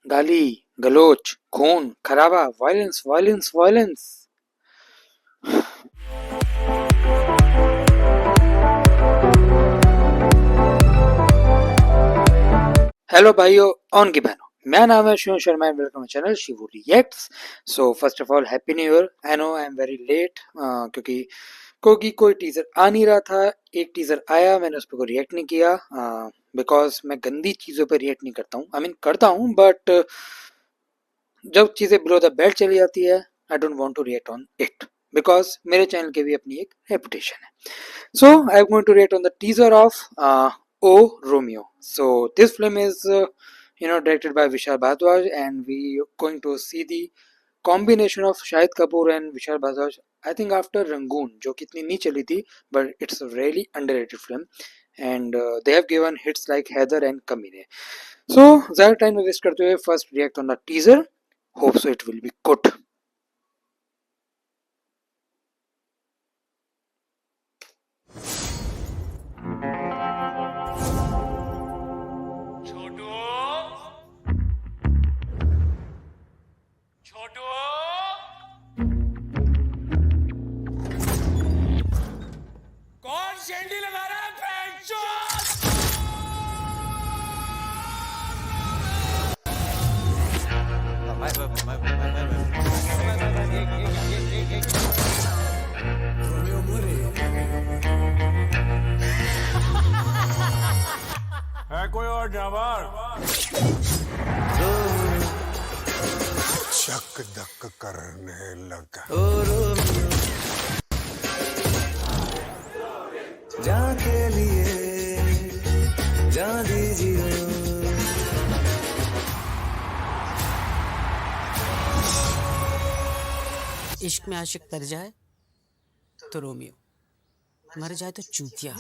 गाली गलोच खून खराबा वायलेंस वायलेंस वायलेंस। हेलो भाइयों ऑन की बहनों, मेरा नाम है Shiv Sharma and welcome channel Shivu reacts. So first of all happy new year. I know I am very late क्योंकि कोई टीजर आ नहीं रहा था। एक टीजर आया, मैंने उस पर कोई रिएक्ट नहीं किया बिकॉज मैं गंदी चीज़ों पर रिएक्ट नहीं करता हूँ। आई मीन करता हूँ बट जब चीज़ें बिलो द बेल्ट चली जाती है I don't want to react on it because मेरे चैनल की भी अपनी एक रेपुटेशन है। So I'm going to react on the teaser of O Romeo. So this film is directed by Vishal Bhardwaj, and we going to see the combination of Shahid Kapoor and Vishal Bhardwaj. I think after Rangoon, जो कितनी नहीं चली थी, but it's a really underrated film, and they have given hits like Heather and Kamine. So ज़्यादा time waste करते हुए first react on the teaser. Hope so it will be good. छोटू छोटू कौन शेंडी लगा रहा है है कोई और जावार चक धक करने लगा जाके लिए जा दीजिए इश्क में आशिक तर जाए तो रोमियो, मर जाए तो चूतिया।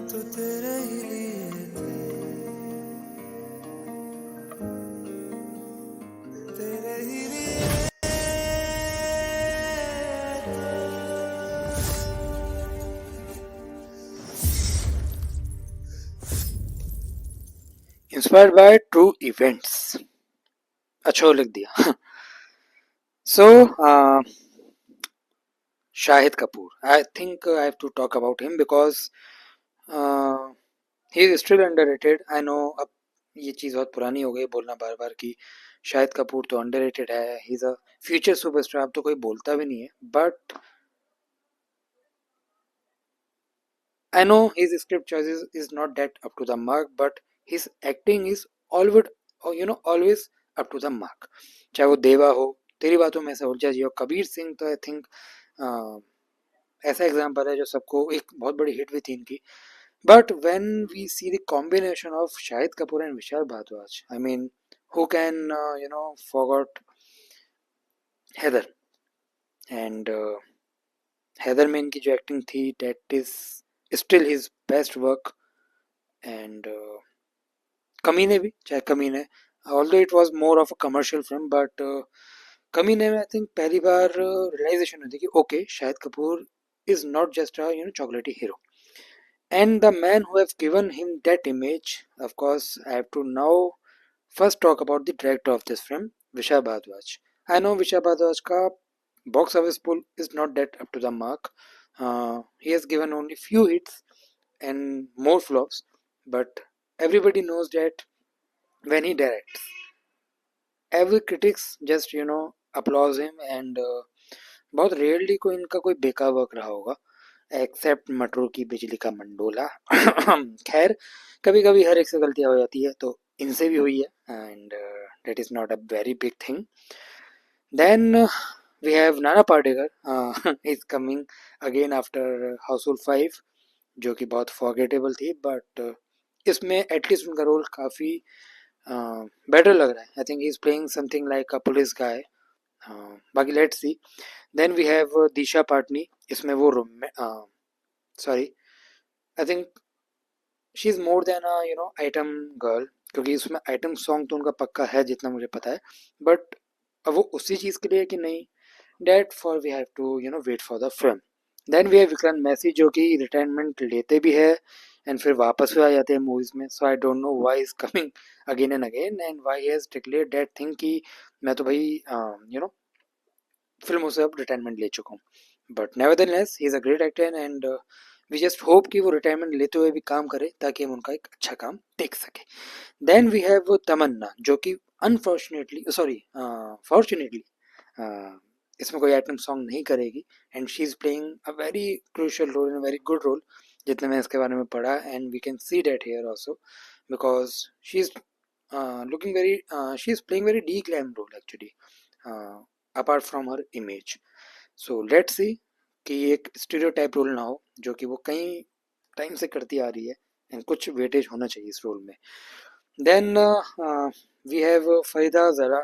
तो तेरे ही लिए तेरे ही लिए Inspired by true events. अच्छा लिख दिया. So Shahid Kapoor. I think I have to talk about him because he is still underrated. I know अब ये चीज़ बहुत पुरानी हो गई बोलना बार बार कि शाहिद कपूर तो underrated है, he is a future superstar. अब तो कोई बोलता भी नहीं है. But I know his script choices is not that up to the mark, but his acting is always always up to the mark. चाहे वो देवा हो, तेरी बातों में ऐसा उलझा जी हो, कबीर सिंह तो आई थिंक ऐसा एग्जाम्पल है जो सबको एक बहुत बड़ी हिट भी थी इनकी. But when we see the combination of Shahid Kapoor and Vishal Bhardwaj, I mean, who can forgot Heather? And Heather में इनकी जो एक्टिंग थी, that is still his best work. And कमीने भी, चाहे कमीने, although it was more of a commercial film, but कमीने में I think पहली बार realization हुई थी कि okay, Shahid Kapoor is not just a chocolatey hero. And the man who have given him that image, of course, I have to now first talk about the director of this film, Vishal Bhardwaj. I know Vishal Bhardwaj ka box office pull is not that up to the mark. He has given only few hits and more flops, but everybody knows that when he directs, every critics just applause him. And बहुत rarely कोई इनका कोई बेकार work रहा होगा accept Matru की बिजली का मंडोला. खैर, कभी कभी हर एक से गलतियां हो जाती है, तो इनसे भी हुई है. And that is not a very big thing. Then we have Nana Partekar is coming again after Household 5, जो कि बहुत forgettable थी, but इसमें एटलीस्ट उनका रोल काफ़ी बेटर लग रहा है. I think he is playing something like a police guy. बाकी let's see. Then we have Disha Patani. इसमें वो sorry, I think she is more than a item girl. क्योंकि उसमें आइटम सॉन्ग तो उनका पक्का है जितना मुझे पता है, बट अब वो उसी चीज़ के लिए है कि नहीं, date for we have to wait for the film. Then we have Vikrant Massey जो कि रिटायरमेंट लेते भी है एंड फिर वापस भी आ जाते हैं मूवीज में. So I don't know why is coming again and again and why he has declared that thing कि मैं तो भाई फिल्मों से अब रिटायरमेंट ले चुका हूँ. But nevertheless he is a great actor and we just hope कि वो रिटायरमेंट लेते हुए भी काम करे ताकि हम उनका एक अच्छा काम देख सके. देन वी हैव तमन्ना जो कि अनफॉर्चुनेटली फॉर्चुनेटली इसमें कोई आइटम सॉन्ग नहीं करेगी and she is playing a very crucial role and very good role जितने मैं इसके बारे में पढ़ा. And we can see that here also because she is looking very she is playing very deglam role actually apart from her image. So let's see कि ये एक stereotype role ना हो जो कि वो कई टाइम से करती आ रही है एंड कुछ वेटेज होना चाहिए इस रोल में. देन वी हैव फरीदा जरा.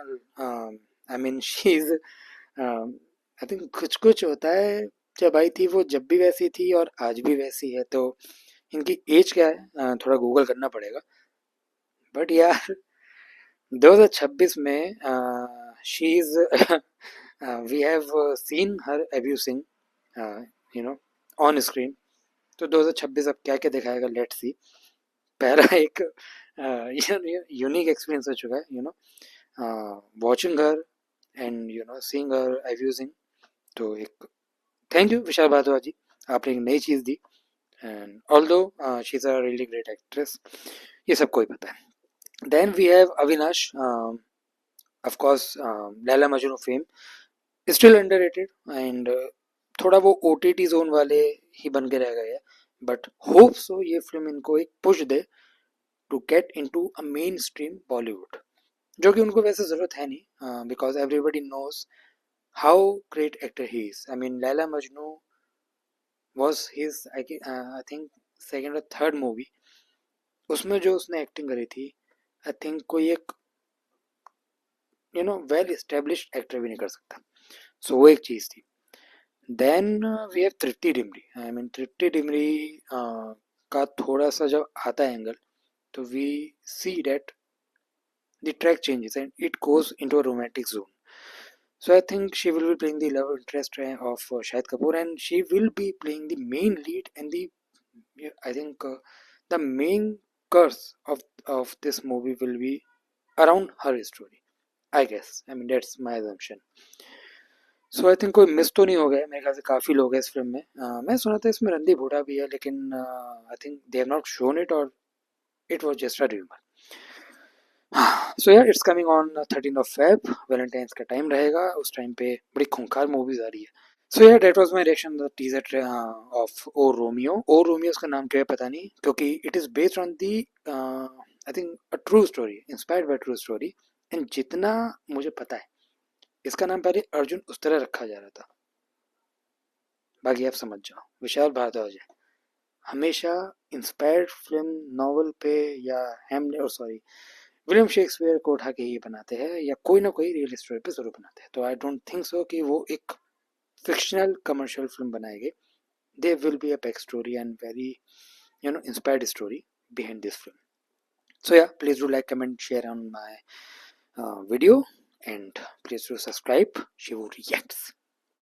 I mean she is I think कुछ कुछ होता है. जब आई थी वो जब भी वैसी थी और आज भी वैसी है. तो इनकी एज क्या है थोड़ा गूगल करना पड़ेगा. बट यार 2026 में she is we have seen her abusing on screen. तो 2026 अब क्या क्या दिखाएगा, लेट्स सी. पहला एक यूनिक एक्सपीरियंस हो चुका है watching her and seeing her abusing. तो एक थैंक यू विशाल भारद्वाज जी, आपने एक नई चीज़ दी. And although she is a really great actress, ये सबको ही पता है. Then we have Avinash, of course Laila Majnu fame, still underrated and थोड़ा वो OTT जोन वाले ही बन के रह गए हैं. बट होप सो ये फिल्म इनको एक पुश दे to get into a mainstream Bollywood, जो कि उनको वैसे ज़रूरत है नहीं because everybody knows how great actor he is. I mean Laila Majnu was his I think second और थर्ड मूवी. उसमें जो उसने एक्टिंग करी थी आई थिंक कोई एक वेल एस्टेब्लिश्ड एक्टर भी नहीं कर सकता. सो वो एक चीज़ थी. Then we have Tripti Dimri. I mean Tripti Dimri का थोड़ा सा जब आता है एंगल तो we see that the track changes and it goes into a romantic zone. So I think she will be playing the love interest of Shahid Kapoor and she will be playing the main lead and the I think the main curse of this movie will be around her story. I guess. I mean that's my assumption. So I think कोई miss तो नहीं हो गया. मेरे ख्याल से काफ़ी लोग हैं इस फिल्म में. मैं सुना था इसमें रणदीप हुड्डा भी है लेकिन I think they have not shown it और it was just a rumour. So यार it's coming on 13 of Feb. Valentine's का टाइम रहेगा, उस टाइम पे बड़ी खूंखार मूवीज आ रही है. सो यार that was my reaction the teaser of O Romeo. O Romeo उसका नाम क्या है पता नहीं, क्योंकि it is based on the I think a true story, inspired by true story. And जितना मुझे पता है इसका नाम पहले अर्जुन उस तरह रखा जा रहा था. बाकी आप समझ जाओ, विशाल भारद्वाज है हमेशा इंस्पायर्ड फिल्म नॉवल पे या हैमलेट और सॉरी विलियम शेक्सपियर को उठा के ही बनाते हैं या कोई ना कोई रियल स्टोरी पे जरूर बनाते हैं. तो आई डोंट थिंक सो कि वो एक फिक्शनल कमर्शियल फिल्म बनाएंगे. They will be a back story and very inspired story behind this film. So yeah, please do like, comment, share on my video and please do subscribe. Shivu Reacts.